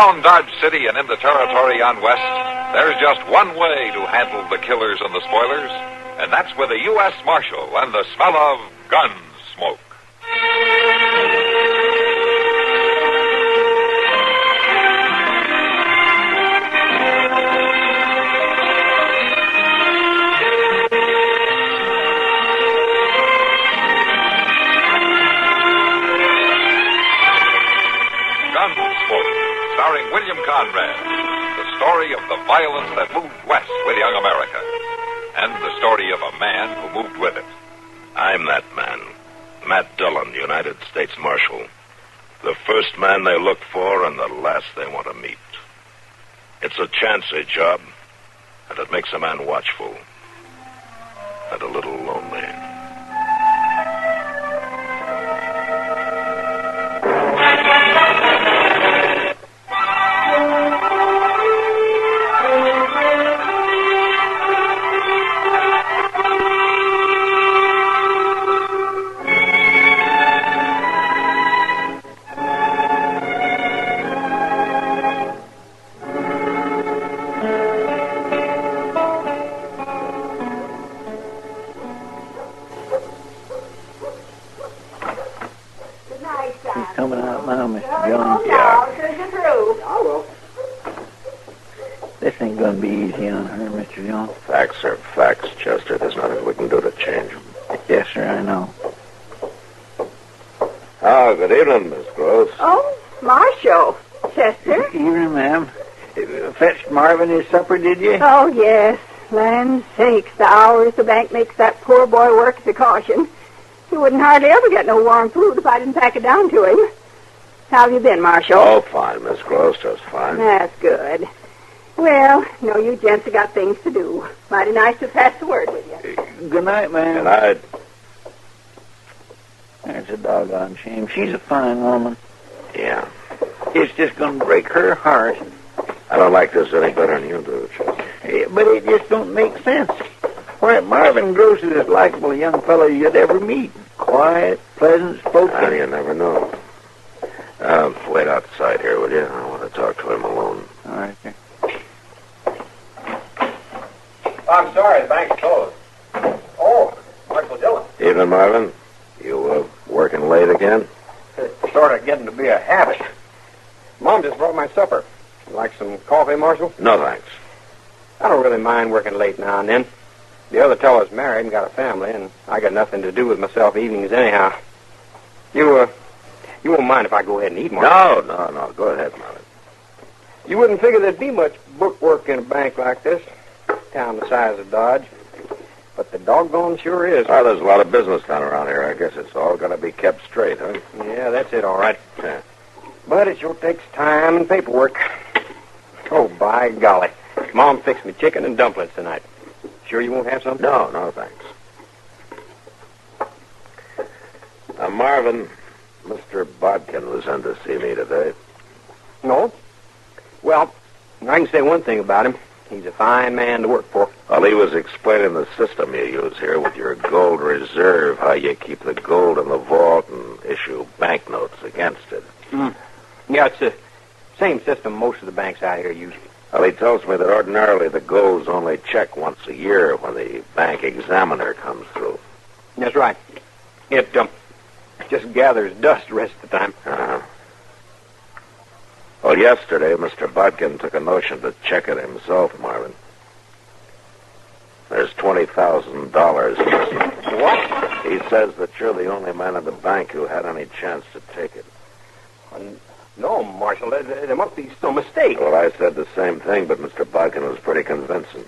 Around Dodge City and in the territory on West, there's just one way to handle the killers and the spoilers, and that's with a U.S. Marshal and the smell of Gunsmoke. Gunsmoke, starring William Conrad, the story of the violence that moved west with young America, and the story of a man who moved with it. I'm that man, Matt Dillon, United States Marshal. The first man they look for and the last they want to meet. It's a chancy job, and it makes a man watchful and a little lonely. Coming out now, Mr. Jones. Yeah. This ain't gonna be easy on her, Mr. Jones. Facts are facts, Chester. There's nothing we can do to change them. Yes, sir, I know. Oh, good evening, Miss Gross. Oh, Marshal. Chester? Evening, ma'am. Fetched Marvin his supper, did you? Oh, yes. Land sakes, the hours the bank makes that poor boy work as a caution. He wouldn't hardly ever get no warm food if I didn't pack it down to him. How have you been, Marshal? Oh, fine, Miss Gross, just fine. That's good. Well, no, you gents have got things to do. Mighty nice to pass the word with you. Good night, ma'am. Good night. That's a doggone shame. She's a fine woman. Yeah. It's just gonna break her heart. I don't like this any better than you do, Chester. But it just don't make sense. Why, Marvin Gross is as likable a young fellow you'd ever meet. Quiet, pleasant spoken. You never know. Wait outside here, will you? I want to talk to him alone. All right, sir. I'm sorry, the bank's closed. Oh, Marshal Dillon. Evening, Marvin. You working late again? It's sort of getting to be a habit. Mom just brought my supper. Like some coffee, Marshal? No, thanks. I don't really mind working late now and then. The other fellow's married and got a family, and I got nothing to do with myself evenings anyhow. You won't mind if I go ahead and eat, Marshal? No. Go ahead, Marvin. You wouldn't figure there'd be much bookwork in a bank like this, town the size of Dodge. But the doggone sure is. Well, there's a lot of business done around here. I guess it's all got to be kept straight, huh? Yeah, that's it, all right. Yeah. But it sure takes time and paperwork. Oh, by golly. Mom fixed me chicken and dumplings tonight. Sure you won't have some? No, thanks. Marvin, Mr. Bodkin was in to see me today. No? Well, I can say one thing about him. He's a fine man to work for. Well, he was explaining the system you use here with your gold reserve, how you keep the gold in the vault and issue banknotes against it. Yeah, it's the same system most of the banks out here use. Well, he tells me that ordinarily the gold's only checked once a year when the bank examiner comes through. That's right. It just gathers dust the rest of the time. Uh-huh. Well, yesterday, Mr. Bodkin took a notion to check it himself, Marvin. There's $20,000 missing. What? He says that you're the only man in the bank who had any chance to take it. No, Marshal, there must be some mistake. Well, I said the same thing, but Mr. Bodkin was pretty convincing.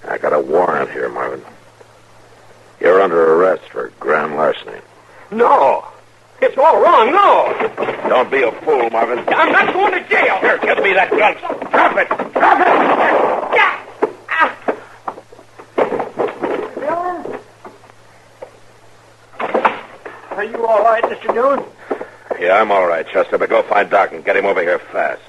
I got a warrant here, Marvin. You're under arrest for grand larceny. No. It's all wrong, no. Don't be a fool, Marvin. I'm not going to jail. Here, give me that gun. Drop it. Drop it. Yeah. Are you all right, Mr. Jones? Yeah, I'm all right, Chester, but go find Doc and get him over here fast.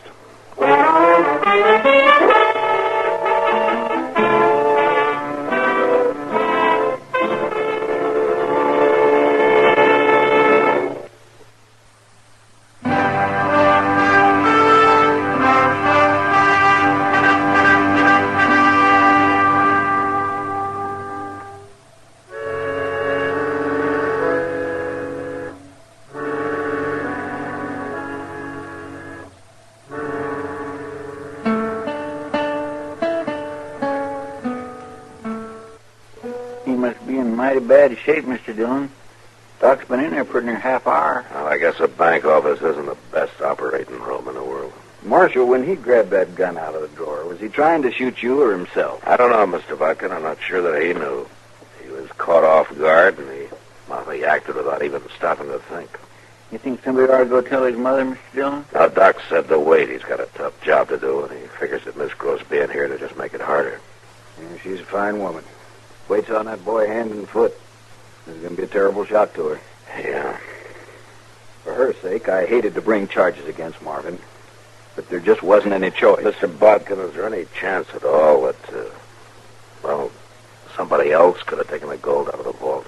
in mighty bad shape, Mr. Dillon. Doc's been in there for near half hour. Well, I guess a bank office isn't the best operating room in the world. Marshal, when he grabbed that gun out of the drawer, was he trying to shoot you or himself? I don't know, Mr. Vodkin. I'm not sure that he knew. He was caught off guard, and he acted without even stopping to think. You think somebody ought to go tell his mother, Mr. Dillon? Now, Doc said to wait. He's got a tough job to do, and he figures that Miss Gross being here to just make it harder. Yeah, she's a fine woman. Waits on that boy hand and foot. There's going to be a terrible shock to her. Yeah. For her sake, I hated to bring charges against Marvin, but there just wasn't any choice. Mr. Bodkin, is there any chance at all that, somebody else could have taken the gold out of the vault?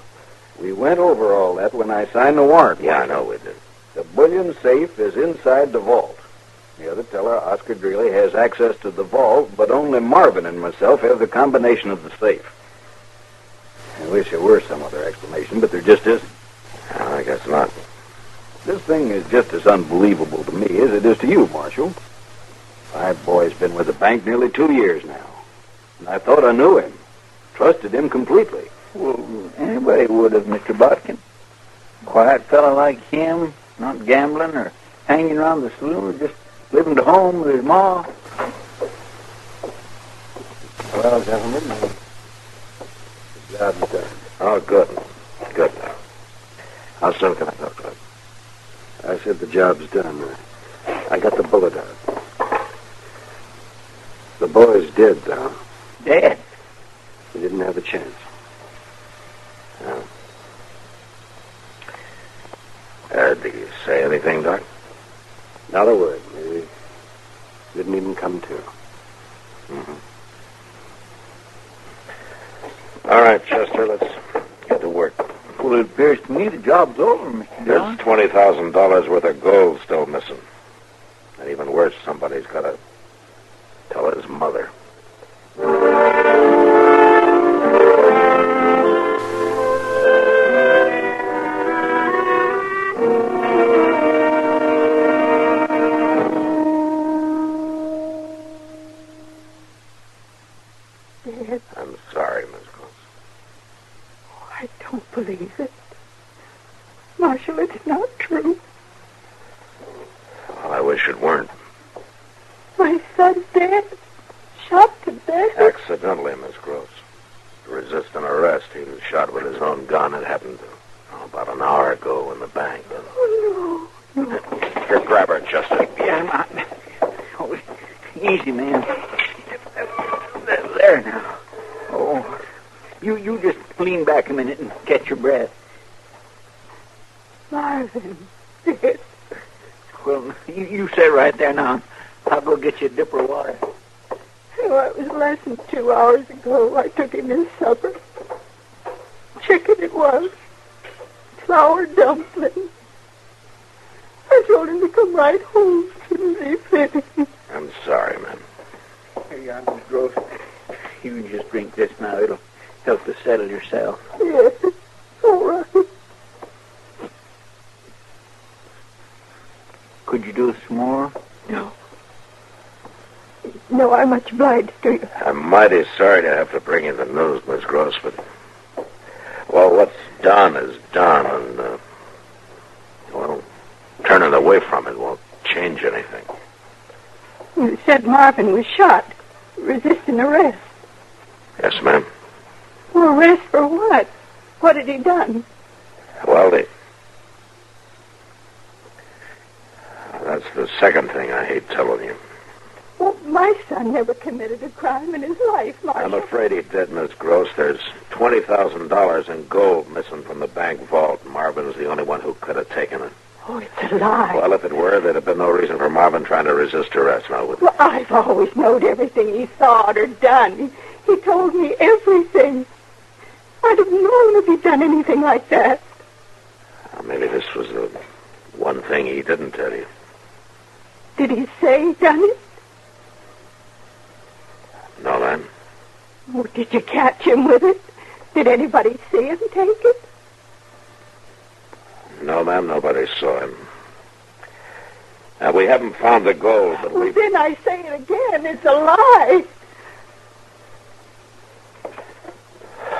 We went over all that when I signed the warrant. Yeah, I know we did. The bullion safe is inside the vault. The other teller, Oscar Dreeley, has access to the vault, but only Marvin and myself have the combination of the safe. I wish there were some other explanation, but there just isn't. I guess not. This thing is just as unbelievable to me as it is to you, Marshal. My boy's been with the bank nearly 2 years now, and I thought I knew him, trusted him completely. Well, anybody would have, Mr. Bodkin. Quiet fellow like him, not gambling or hanging around the saloon, just living to home with his ma. Well, gentlemen, the job's done. Oh, good. Good. How soon can I talk to him? I said the job's done. I got the bullet out. The boy's dead, though. Dead? He didn't have a chance. Yeah. Did you say anything, Doc? Not a word. He didn't even come to. Mm-hmm. All right, Chester, let's get to work. Well, it appears to me the job's over, Mr. Dillon. There's $20,000 worth of gold still missing. And even worse, somebody's got to tell his mother. Dad. I'm sorry, Miss Gross. Oh, I don't believe it. Marshal, it's not true. Well, I wish it weren't. My son's dead. Shot to death. Accidentally, Miss Gross. To resist an arrest, he was shot with his own gun. It happened about an hour ago in the bank. Oh, no. Here, grab her, Chester. Yeah, oh, easy, man. There now. Oh, you just lean back a minute and catch your breath. Marvin, dead. Well, you stay right there now. I'll go get you a dipper of water. Oh, it was less than 2 hours ago. I took him his supper. Chicken it was. Flour dumplings. I told him to come right home as soon as he finished. I'm sorry, ma'am. Here you are, Miss Gross. You can just drink this now. It'll help to settle yourself. Yes, all right. Could you do some more? No. No, I'm much obliged to you. I'm mighty sorry to have to bring you the news, Miss Gross, but... Well, what's done is done, and, turning away from it won't change anything. You said Marvin was shot, resisting arrest. Yes, ma'am. Well, arrest for what? What had he done? Well, that's the second thing I hate telling you. Well, my son never committed a crime in his life, Marshal. I'm afraid he did, Miss Gross. There's $20,000 in gold missing from the bank vault. Marvin's the only one who could have taken it. Oh, it's a lie. Well, if it were, there'd have been no reason for Marvin trying to resist arrest now, would there? Well, I've always known everything he thought or done. He told me everything. I'd have known if he'd done anything like that. Maybe this was the one thing he didn't tell you. Did he say he done it? No, ma'am. Oh, did you catch him with it? Did anybody see him take it? No, ma'am, nobody saw him. Now, we haven't found the gold, but Well, then I say it again. It's a lie.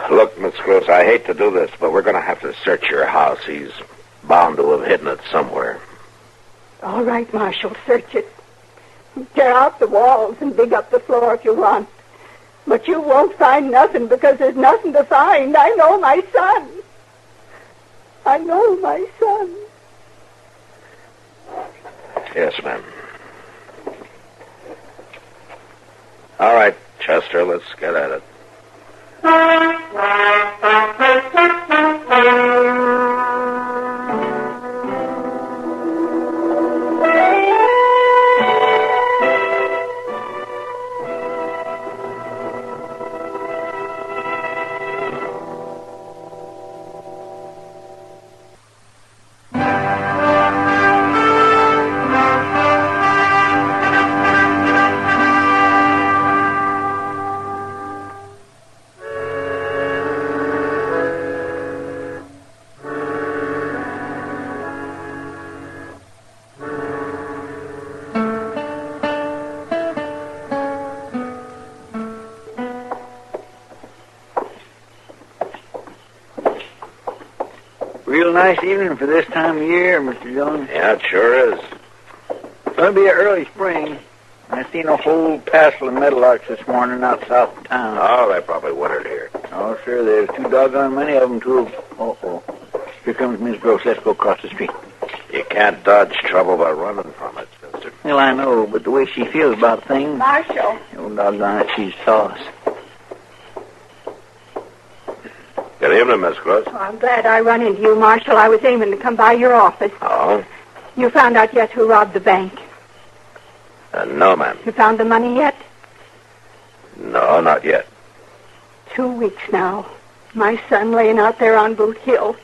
Look, Miss Gross, I hate to do this, but we're going to have to search your house. He's bound to have hidden it somewhere. All right, Marshal, search it. Tear out the walls and dig up the floor if you want. But you won't find nothing because there's nothing to find. I know my son. I know my son. Yes, ma'am. All right, Chester, let's get at it. Real nice evening for this time of year, Mr. Jones. Yeah, it sure is. It's going to be an early spring. I seen a whole passel of meadowlarks this morning out south of town. Oh, they probably wintered here. Oh, sure, there's too doggone many of them, too. Uh-oh. Here comes Miss Gross. Let's go across the street. You can't dodge trouble by running from it, Chester. Well, I know, but the way she feels about things... Marshal. Oh, doggone it, she's sauce. Good evening, Miss Gross. Oh, I'm glad I run into you, Marshal. I was aiming to come by your office. Oh? You found out yet who robbed the bank? No, ma'am. You found the money yet? No, not yet. 2 weeks now. My son laying out there on Boot Hill.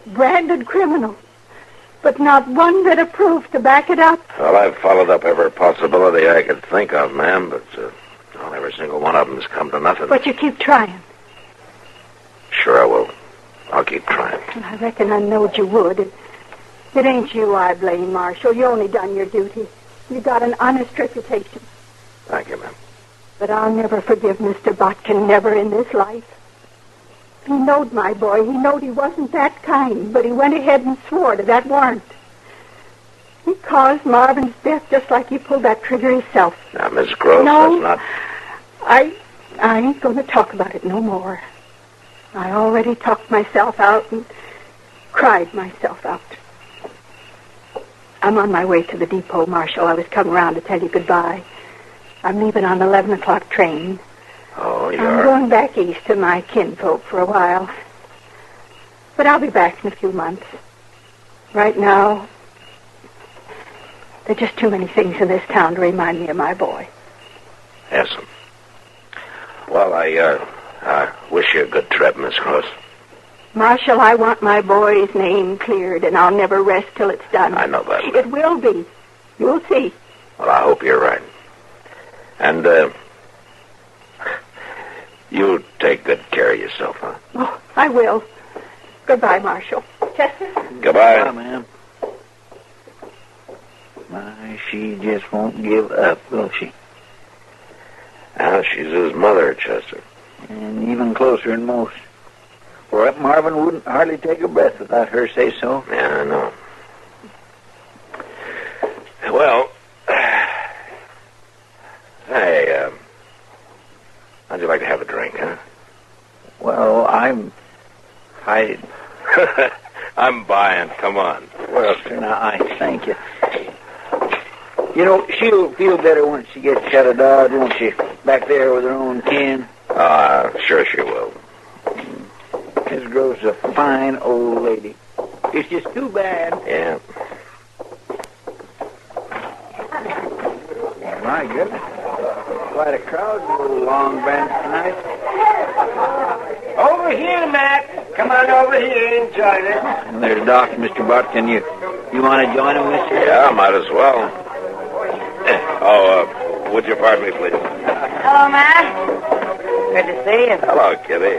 Branded criminal. But not one bit of proof to back it up. Well, I've followed up every possibility I could think of, ma'am, but well, every single one of them's come to nothing. But you keep trying. Sure I will. I'll keep trying. Well, I reckon I knowed you would. It ain't you I blame, Marshal. You only done your duty. You got an honest reputation. Thank you, ma'am. But I'll never forgive Mr. Botkin, never in this life. He knowed my boy. He knowed he wasn't that kind, but he went ahead and swore to that warrant. He caused Marvin's death just like he pulled that trigger himself. Now, Miss Gross, No, that's not... I ain't going to talk about it no more. I already talked myself out and cried myself out. I'm on my way to the depot, Marshal. I was coming around to tell you goodbye. I'm leaving on the 11 o'clock train. Oh, you I'm are? going back east to my kinfolk for a while. But I'll be back in a few months. Right now, there are just too many things in this town to remind me of my boy. Yes, ma'am. Well, I wish you a good trip, Miss Gross. Marshal, I want my boy's name cleared, and I'll never rest till it's done. I know that. It will be. You'll see. Well, I hope you're right. And, you take good care of yourself, huh? Oh, I will. Goodbye, Marshal. Chester? Goodbye. Bye, ma'am. My, she just won't give up, will she? Now, she's his mother, Chester. And even closer than most. For that Marvin wouldn't hardly take a breath without her say so. Yeah, I know. Well, hey, how'd you like to have a drink, huh? Well, I'm buying. Come on. Well, sir, now, I thank you. You know, she'll feel better once she gets shut of Dodge, won't she? Back there with her own kin. Sure she will. Miss Gross is a fine old lady. It's just too bad. Yeah. My goodness. Quite a crowd in the old Long Branch tonight. Over here, Matt. Come on over here and join us. And there's Doc and Mr. Botkin. You want to join them, Mr.? Yeah, might as well. Would you pardon me, please? Hello, Matt. Good to see you. Hello, Kitty.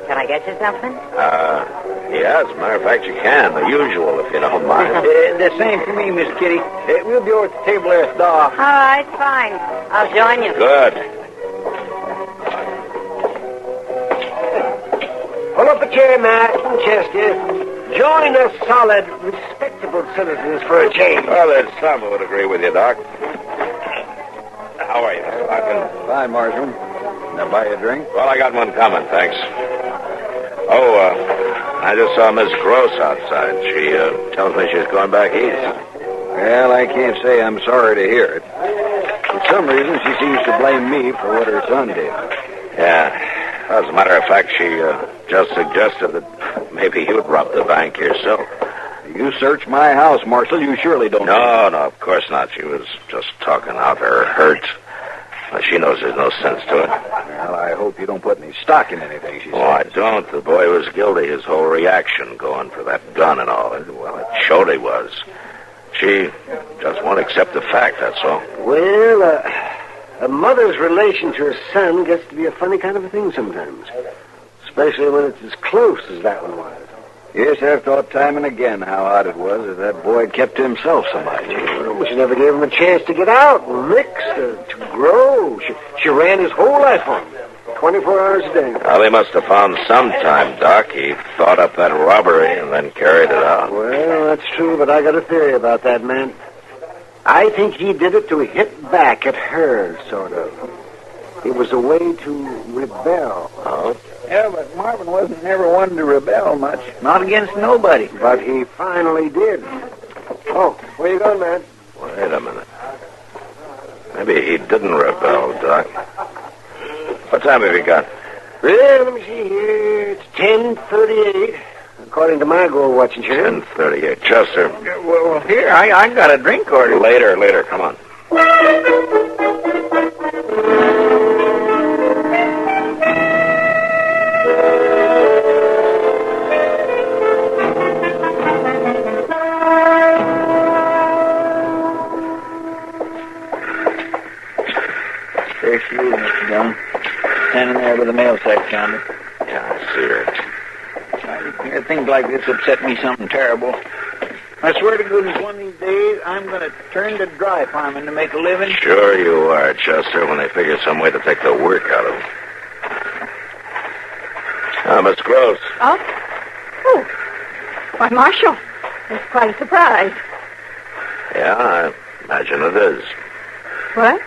Can I get you something? Yeah, as a matter of fact, you can. The usual, if you don't mind. The same for me, Miss Kitty. We'll be over at the table there with Doc. All right, fine. I'll join you. Good. Pull up your chair, Matt, and Chester. Join us solid, respectable citizens for a change. Well, there's some who would agree with you, Doc. How are you, Mr. Larkin? Fine, Marshal. Now buy you a drink? Well, I got one coming, thanks. Oh, I just saw Miss Gross outside. She tells me she's going back east. Well, I can't say I'm sorry to hear it. For some reason, she seems to blame me for what her son did. Yeah. As a matter of fact, she just suggested that maybe you'd rob the bank yourself. You searched my house, Marshal. You surely don't... No, of course not. She was just talking out her hurt. Well, she knows there's no sense to it. Well, I hope you don't put any stock in anything she says. Oh, I don't. The boy was guilty. His whole reaction going for that gun and all. Well, it showed he was. She just won't accept the fact, that's all. Well, a mother's relation to her son gets to be a funny kind of a thing sometimes. Especially when it's as close as that one was. Yes, I've thought time and again how odd it was that that boy kept to himself so much. Well, she never gave him a chance to get out and mix, to grow. She ran his whole life on him, 24 hours a day. Well, he must have found some time, Doc. He thought up that robbery and then carried it out. Well, that's true, but I got a theory about that man. I think he did it to hit back at her, sort of. It was a way to rebel. Oh? Yeah, but Marvin wasn't never one to rebel much. Not against nobody. But he finally did. Oh, where you going, man? Wait a minute. Maybe he didn't rebel, Doc. What time have you got? Well, let me see here. It's 10:38, according to my gold-watching chair. 10:38. Chester. Well, here, I got a drink order. Later. Come on. There she is, Mr. Dillon. Standing there with the mail sack counter. Yeah, I see her. Things like this upset me something terrible. I swear to goodness, one of these days, I'm going to turn to dry farming to make a living. Sure you are, Chester, when they figure some way to take the work out of them. Miss Gross. Oh? Why, Marshal, that's quite a surprise. Yeah, I imagine it is. What?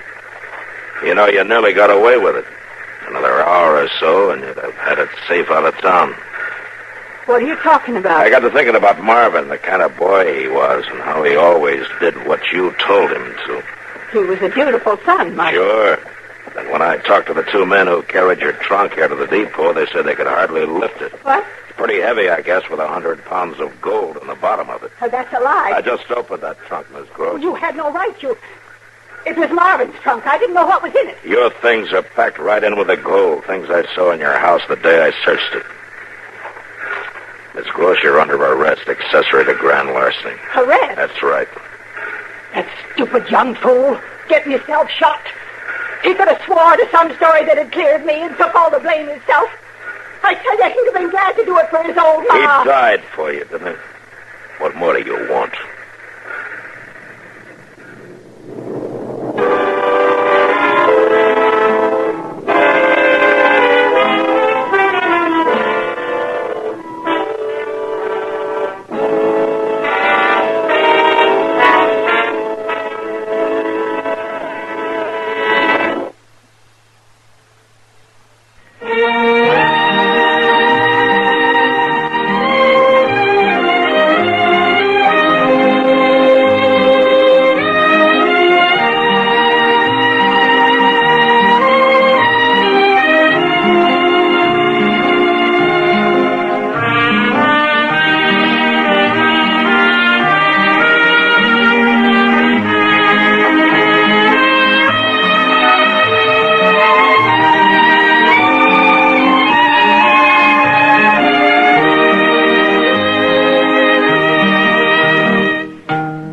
You know, you nearly got away with it. Another hour or so, and you'd have had it safe out of town. What are you talking about? I got to thinking about Marvin, the kind of boy he was, and how he always did what you told him to. He was a beautiful son, Marshal. Sure. And when I talked to the two men who carried your trunk here to the depot, they said they could hardly lift it. What? It's pretty heavy, I guess, with 100 pounds of gold in the bottom of it. Oh, that's a lie. I just opened that trunk, Miss Gross. You had no right to. It was Marvin's trunk. I didn't know what was in it. Your things are packed right in with the gold, things I saw in your house the day I searched it. Miss Gross, you're under arrest, accessory to grand larceny. Arrest? That's right. That stupid young fool. Getting himself shot. He could have swore to some story that had cleared me and took all the blame himself. I tell you, he'd have been glad to do it for his old He ma. died for you, didn't he? What more do you want?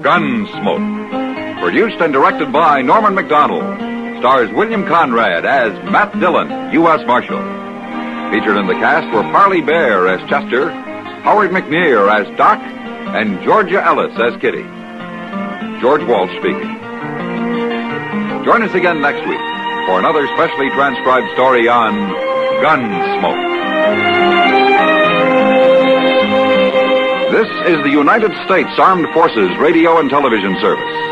Gunsmoke. Produced and directed by Norman MacDonald. Stars William Conrad as Matt Dillon, U.S. Marshal. Featured in the cast were Parley Bear as Chester, Howard McNear as Doc, and Georgia Ellis as Kitty. George Walsh speaking. Join us again next week for another specially transcribed story on Gunsmoke. This is the United States Armed Forces Radio and Television Service.